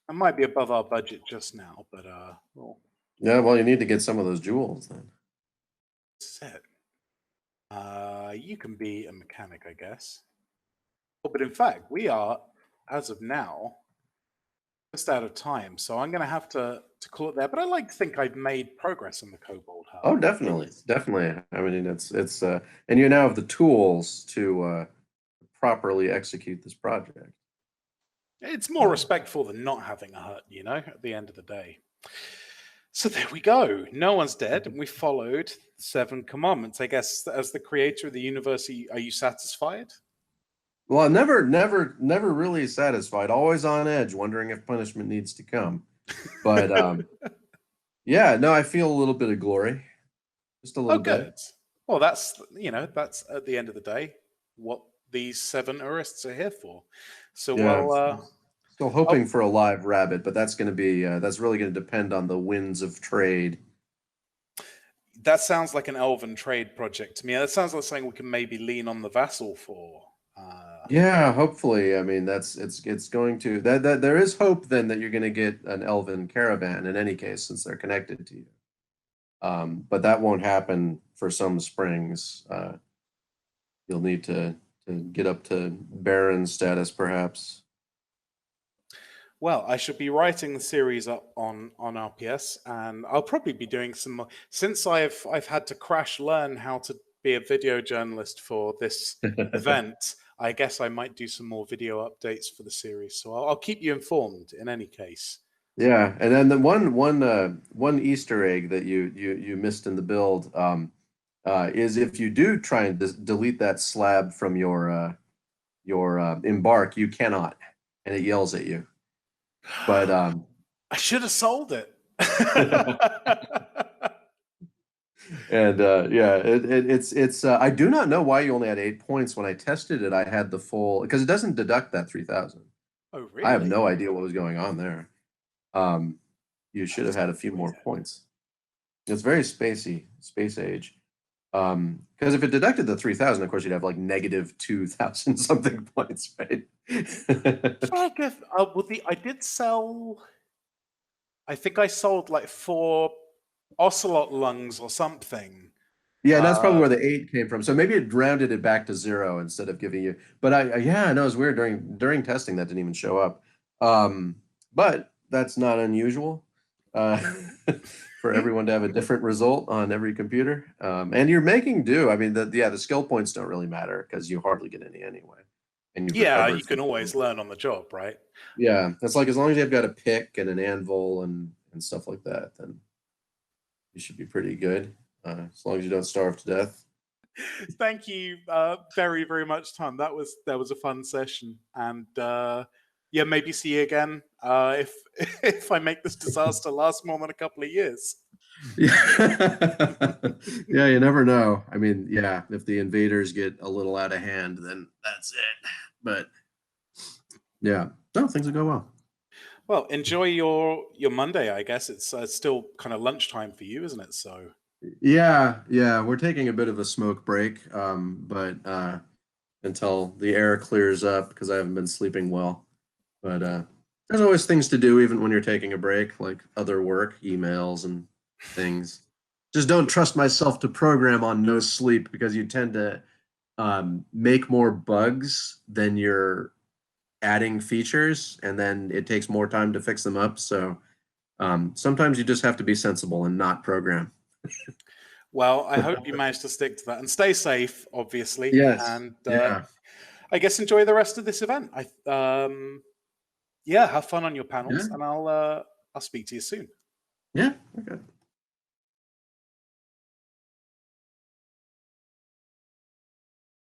It might be above our budget just now, but we'll Yeah, well, you need to get some of those jewels then. Set. You can be a mechanic, I guess. Oh, but in fact, we are, as of now, just out of time. So I'm going to have to call it there. But I like to think I've made progress on the Kobold Hub. Oh, definitely, definitely. I mean, it's and you now have the tools to properly execute this project. It's more respectful than not having a hut, at the end of the day. So there we go. No one's dead. And we followed the 7 commandments. I guess as the creator of the universe, are you satisfied? Well, never really satisfied. Always on edge, wondering if punishment needs to come. But yeah, no, I feel a little bit of glory, just a little good. bit. Well, that's at the end of the day what these 7 tourists are here for. So yeah, still hoping for a live rabbit, but that's going to be that's really going to depend on the winds of trade. That sounds like an elven trade project to me. That sounds like something we can maybe lean on the vassal for. Yeah, hopefully. I mean, it's going to that there is hope then that you're going to get an elven caravan in any case, since they're connected to you. But that won't happen for some springs. You'll need to get up to baron status, perhaps. Well, I should be writing the series up on RPS, and I'll probably be doing some more. Since I've had to crash learn how to be a video journalist for this event, I guess I might do some more video updates for the series. So I'll keep you informed in any case. Yeah, and then the one Easter egg that you missed in the build is if you do try and delete that slab from your embark, you cannot, and it yells at you. But I should have sold it. And yeah, it's I do not know why you only had 8 points. When I tested it, I had the full, because it doesn't deduct that 3,000. Oh, really? I have no idea what was going on there. You should have had a few more points. It's very spacey, space age. Because if it deducted the 3,000, of course, you'd have like negative 2,000 something points, right? I guess, I did sell. I think I sold like 4 ocelot lungs or something. Yeah, that's probably where the 8 came from. So maybe it rounded it back to 0 instead of giving you. But yeah, I know it's weird during testing that didn't even show up. But that's not unusual for everyone to have a different result on every computer. And you're making do. I mean, the skill points don't really matter because you hardly get any anyway. And you can always learn on the job, right? Yeah, it's like as long as you've got a pick and an anvil and stuff like that, then you should be pretty good. As long as you don't starve to death. Thank you very, very much, Tom. That was a fun session, and yeah, maybe see you again if I make this disaster last more than a couple of years. Yeah, yeah, you never know. I mean, yeah, if the invaders get a little out of hand, then that's it. But yeah, no, things will go well. Well, enjoy your Monday. I guess it's still kind of lunchtime for you, isn't it? So yeah, we're taking a bit of a smoke break, but until the air clears up, because I haven't been sleeping well. But there's always things to do, even when you're taking a break, like other work, emails, and things. Just don't trust myself to program on no sleep, because you tend to make more bugs than you're adding features, and then it takes more time to fix them up. So sometimes you just have to be sensible and not program. Well, I hope you manage to stick to that and stay safe, obviously. Yes. And yeah. I guess enjoy the rest of this event. Yeah, have fun on your panels, and I'll speak to you soon. Yeah. Okay.